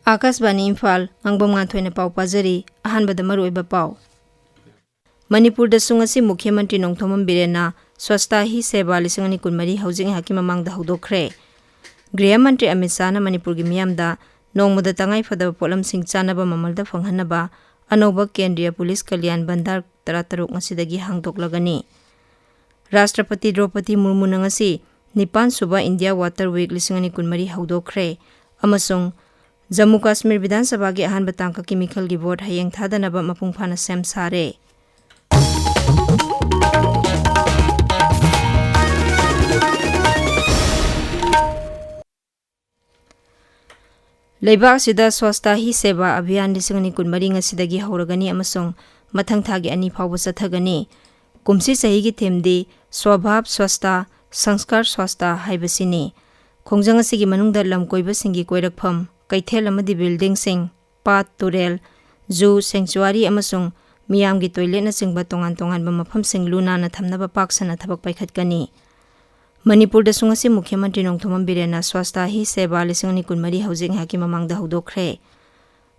H.Bhavan Imphal Ngangbam Nganthoi pau pajari ahanbada maruoiba pau. Manipur da sungasi Mukhyamantri Nongthomam Birena Swasthya Hi Seva 2024 haujing haki mamangda haudokre. Griha Mantri Amit Shah na Manipur gi miyamda nongmada tangai fadaba polamsing chanaba mamalda phanghanaba anoba Kendriya Police Kalyan Bandar 13 ngasidagi hangdoklagani. Rashtrapati Draupadi Murmu na ngasi 9 suba India Water Week 2024 haudokre amasung Jammu Kashmir Vidhan Sabha gi ahanba tangka chemical gi vote hayeng thadanaba mapung phana sem sare. Leibak sida Swasthya Hi Seva Abhiyan 2024 ngasidagi hauragani amasung mathang thagi ani phawba chathagani. Kumsi sahi gi themdi Swabhab Swasthya Sanskar Swasthya haibasini. Khongjang asigi manungda lamkoiba singi koirakpham Kaithel amadi building sing Pat Turel Zoo Sanctuary amasung miyamgi toilet na singba tongan mafam sing luna na thamnaba paksana thabak paikhatkani. Manipur da sungasi Mukhyamantri Nongthomam Birena Swasthya Hi Seva 2024 haujing haki mamangda haudokre.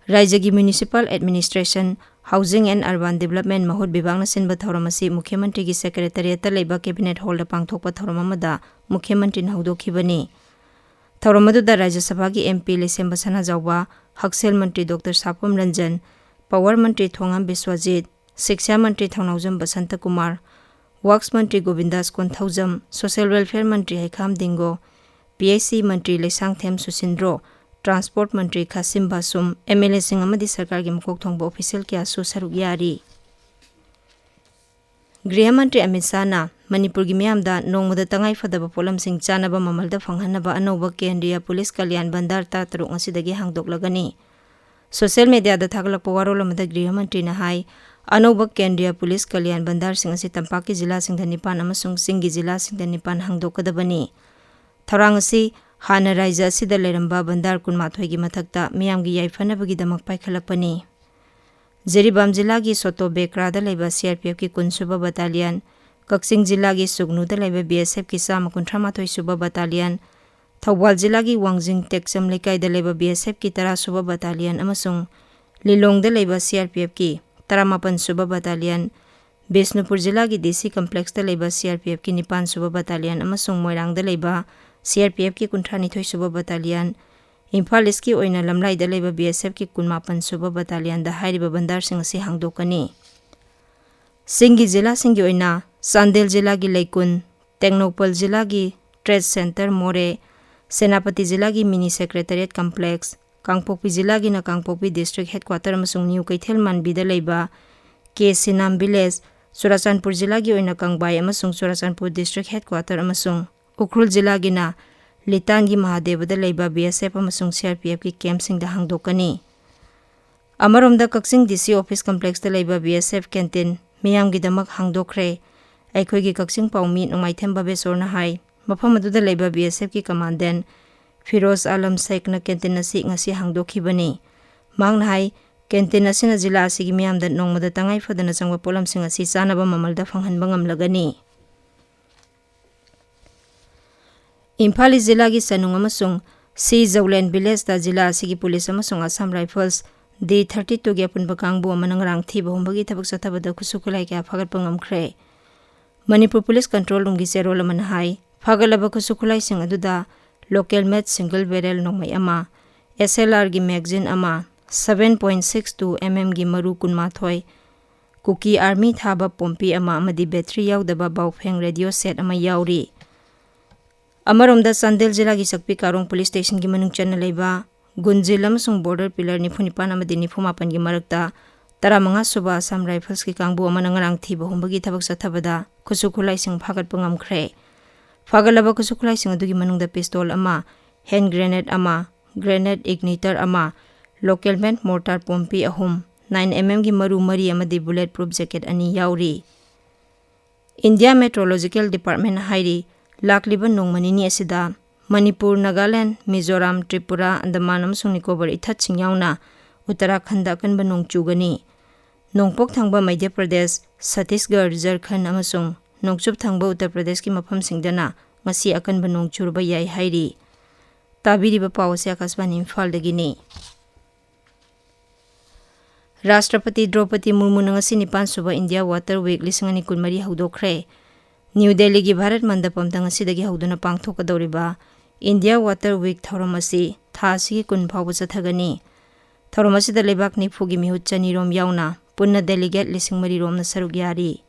Rajyagi Municipal Administration Housing and Urban Development Mahut Bibang na sinba thauramasi Mukhyamantri gi Secretariat ta leiba Cabinet Hall da pangthokpa thauramamada Mukhyamantri na haudokhibani. Thauramadu da Rajya Sabha gi MP Lesemba Sana Jawba Haksel Mantri Dr. Sapam Ranjan Power Mantri Thongam Biswajit Shiksha Mantri Thaunaujam Basanta Kumar Works Mantri Govindas Konthaujam Social Welfare Mantri Haikam Dingo PAC Mantri Lesang Them Susindro Transport Mantri Kasim Basum MLA Singh amadi Sarkar gi mukok thongba official kya su saruk yari. Griha Mantri Amit Shah na Manipur gi miyamda nongmada tangai fadaba polamsing chanaba mamalda phanghanaba anoba Kendriya Police Kalyan Bandar 13 ngasidagi hangdoklagani. Social media da thaglakpa warol amada Griha Mantri na hai anoba Kendriya Police Kalyan Bandar sing asi tampaki jila singda 9 amasung singi jila singda 9 hangdokadabani. Tharang asi hana raija asida leramba bandar 18 gi mathakta miyamgi yaifanabagi damak paikhalakpani. Jiribam jila gi Soto Bekra da leba CRPF ki 10 suba battalion, Kaksing jila gi Sugnu da leba BSF ki 138 suba battalion, Thawbal jila gi Wangjing Teksam Lekai da leba BSF ki 10 suba battalion amasung Lilong da leba CRPF ki 18 suba battalion, Bisnupur jila gi DC Complex da leba CRPF ki 9 suba battalion amasung Moirang da leba CRPF ki 32 suba battalion, Imphal East ki oina lamlai da leba BSF ki 18 suba battalion da hairiba bandar sing asi hangdokani. Singi jila singi oina Sandel jila gi Laikun, Teknopal jila gi Trade Center More, Senapati jila gi Mini Secretariat Complex, Kangpokpi jila gi na Kangpokpi District Headquarter amasung New Kaithel Manbi da leba K Sinam Village, Surachandpur jila gi oina Kangbai amasung Surachandpur District Headquarter amasung Ukhrul jila gi na Litan gi Mahadeva da leba BSF amasung CRPF ki camp sing da hangdokani. Amarom da Kaksing DC Office Complex da leba BSF canteen miyam gi damak hangdokre. Aikhoi gi Kaksing Paumi Nongmaithem Babesor na hai mafam adu da leba BSF ki commandant Firoz Alam Sheikh na canteen asi ngasi hangdokhibani. Mang na hai canteen asina jila asigi miyam da nongmada tangai fadana changba polam sing asi chanaba mamalda phanghanba ngamlagani. Imphal jila gi Sanung amasung C Zawlen Village da jila asigi police amasung Assam Rifles D32 gi apunba kangbu amanang rang thiba humbagi thabak chathabada khusukulai kya phagatpa ngamkhre. Manipur Police Control Room gi Zerol man hai phagalaba khusukulai sing aduda local made single barrel nongmai ama, SLR gi magazine ama, 7.62 mm gi maru kunmathoi, Kuki Army thaba pompi ama amadi battery yaudaba baufeng radio set ama yauri. Amaromda Sandel jila gi Sakpi Karong Police Station gi manung channa leiba Gunjil amasung border pillar 95 amadi 98 gi marakta 15 suba Assam Rifles ki kangbu amana ngarang thiba humbagi thabak chathabada khusukulai sing phagatpa ngamkhre. Phagalaba khusukulai sing adugi manungda pistol ama, hand grenade ama, grenade igniter ama, local made mortar pompi ahum, 9 mm gi maru mari amadi bulletproof jacket ani yauri. India Meteorological Department hairi Lakliba nongmanini asida Manipur, Nagaland, Mizoram, Tripura, Andaman amasung Nicobar ithat singyauna Uttarakhand akanba nongchugani. Nongpok thangba Madhya Pradesh, Chhattisgarh, Jharkhand amasung nongchup thangba Uttar Pradesh ki mafam singdana ngasi akanba nongchurba yai hairi. Tabiriba pawase H.Bhavan Imphal dagini. Rashtrapati Draupadi Murmu ngasi 9 India Water Week 2024 haudokhre. New Delhi gi Bharat Mandapam tangasidagi hauduna pangthokadoriba India Water Week thauramasi thasi kun phawba chathagani. Thauramasi da lebak nifu gi mihut chani rom yauna punna delegate 3 rom na saruk yari.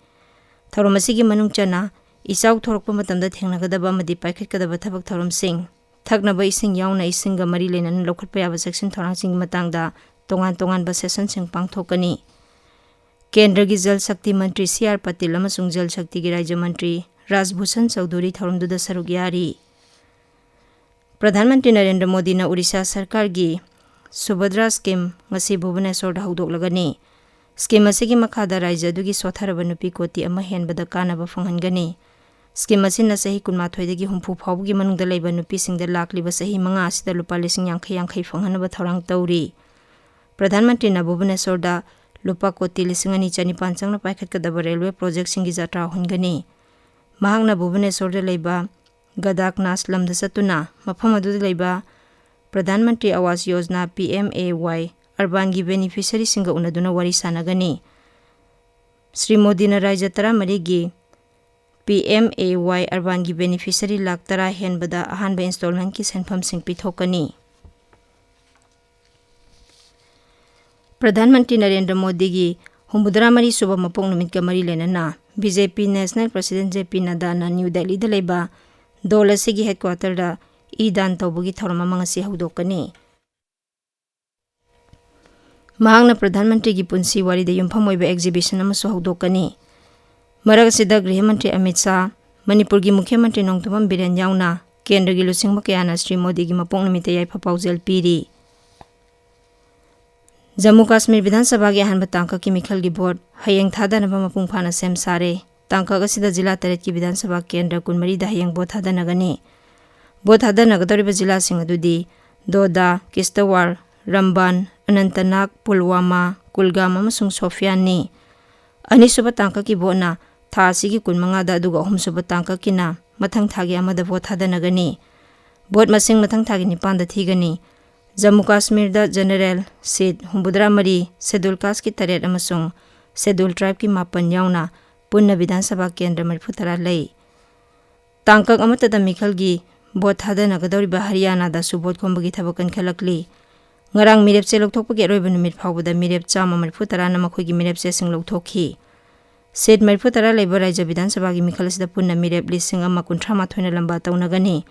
Thauramasi gi manung chana isau thorokpa matamda thengnagadaba amadi paikhatkadaba thabak thauram sing thaknaba ising yauna isinga mari lenan lokhatpa yaba section thorangsing matangda tongan ba session sing pangthokani. Kendra gi Jal Shakti Mantri C.R. Patil amasung Jal Shakti gi Rajya Mantri Rajbhushan Chaudhuri thauramduda saruk yari. Pradhan Mantri Narendra Modi na Odisha Sarkar gi Subhadra Scheme ngasi Bhubaneswar da haudoklagani. Scheme asigi makhada Rajya adugi sotharaba nupi koti ama henbada kanaba fanghangani. Scheme asina sahi 12 dagi 30 phawgi manungda leiba nupi singda lakliba sahi 5 asida lupa 50,000 fanghanaba thorang tauri. Pradhan Mantri na Bhubaneswar da lupa koti 2,200 changna paikhatkadaba railway project singi jatra hungani. Mahangna Bhubaneswar da leiba Gadak Nas lamda satuna mafam aduda leiba Pradhan Mantri Awas Yojana PMAY Urban gi beneficiary singa unaduna wari sanagani. Sri Modi na Rajya Tara Marigi PMAY Urban gi beneficiary lakh tara henbada ahanba installment ki senpham sing pithokani. Pradhan Mantri Narendra Modi gi Humudra Mari Suba Mapong Numit ka Mari Lenana BJP National President JP Nadda na New Delhi da leiba Dol asigi headquarter da idan tawbugi thorama mangasi haudokani. Mahangna Pradhan Mantri gi punsi wari da yumpham oiba exhibition amasu haudokani. Marak sida Griha Mantri Amit Shah, Manipur gi Mukhya Mantri Nongthamam Biren yauna Kendra gi lusingba kayana Sri Modi gi mapong numita yaifa paujel piri. Jammu Kashmir Vidhan Sabha gi ahanba tangka ki mikhal gi board hayeng thadanaba mapung phana sem sare. Tangka asida jila taret ki Vidhan Sabha Kendra 13 da hayeng both thadanagani. Both thadanagadoriba jila sing adudi Doda, Kishtawar, Ramban, Anantnag, Pulwama, Kulgam amasung Shopian ni. Anisuba tangka ki bona tha asigi 15 da aduga 3 suba tangka kina mathang thagi amada both thadanagani. Both masing mathang thagi 9 da thigani. Jammu Kashmir da General Seat Humbudra Mari Schedule Caste ki 3 amasung Schedule Tribe ki 9 yauna punna Vidhan Sabha Kendra 30 lei. Tangkak amata da mikhal gi both thadanagadoriba Haryana da subot khombagi thabakan khalakli. Ngarang mirepche lokthokpagi aroiba numit phawbada mirep 30 na makhoigi mirepche sing lokthokhi. Seat 30 leiba Rajya Vidhan Sabha gi mikhal sida punna mirep 1,138 na lamba taunagani.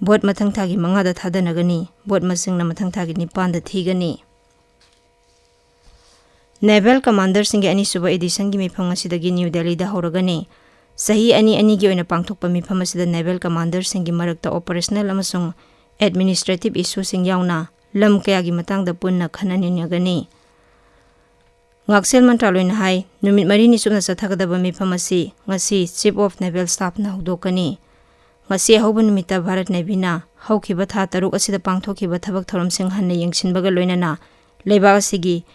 Bot mathang thagi 5 da thadanagani. Bot masing na mathang thagi 9 da thigani. Naval Commander singi ani suba edition gi mifam asidagi New Delhi da horagani. Sahi ani gi oina pangthokpa mifam asida Naval Commander singi marakta operational amasung administrative issue sing yauna lam kaya gi matang da punna khananinyagani. Ngaksel Mantraloy na hai numit mari ni sumna sathagadaba mifam asi ngasi Chief of Naval Staff na hudokani. Ngasi hauba numita Bharat Navy na haukiba tha 3 asida pangthokiba thabak thoram sing hanna yengsinbaga loinana leiba asigi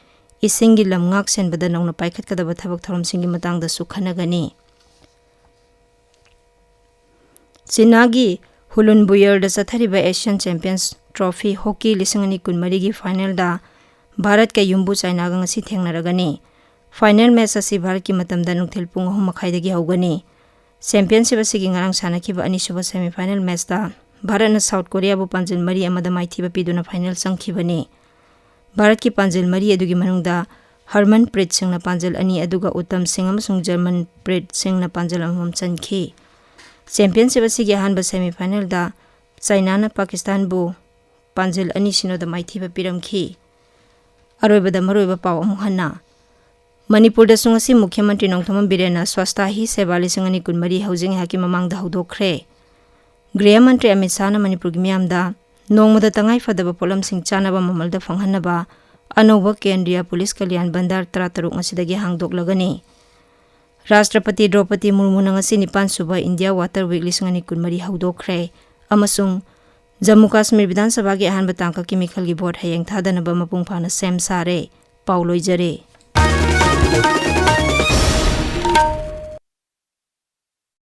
isingi lam ngaksenbada nongna paikhatkadaba thabak thoram singi matangda sukhanagani. Chinagi Hulun Buyer da sathariba Asian Champions Trophy Hockey 2023 gi final da Bharat ka Yumbu China ga ngasi thengnaragani. Final match asi Bharat ki matamda nungthil pung 3:30 dagi haugani. Championship asigi ngarang sanakiba ani suba semi final match da Bharat na South Korea bu panjil mari amada maithiba piduna final sangkhibani. Bharat ki panjil mari adugi manungda Harmanpreet Singh na panjil ani aduga Uttam Singh amasung Germanpreet Singh na panjil amam chankhi. Championship asigi ahanba semi final da China na Pakistan bu panjil ani sino da maithiba piramkhi. Aroibada maroiba paw amuhanna. Manipur da sungasi Mukhya Mantri Nongthamam Birena Swastha hi Seva 2023 housing haki mamang da haudokre. Griha Mantri Amit Shah na Manipur gi miyamda nongmada tangai fadaba polam sing chanaba mamalda fanghanaba anova Kendriya Police Kalyan Bandar 13 ngasidagi hangdoklagani. Rashtrapati Draupadi Murmu na ngasi 9 suba India Water Week 2023 haudokre amasung Jammu Kashmir Vidhan Sabha gi ahanba tangka ki mikhal gi board hayeng thadanaba mapung phana sem sare pauloijare.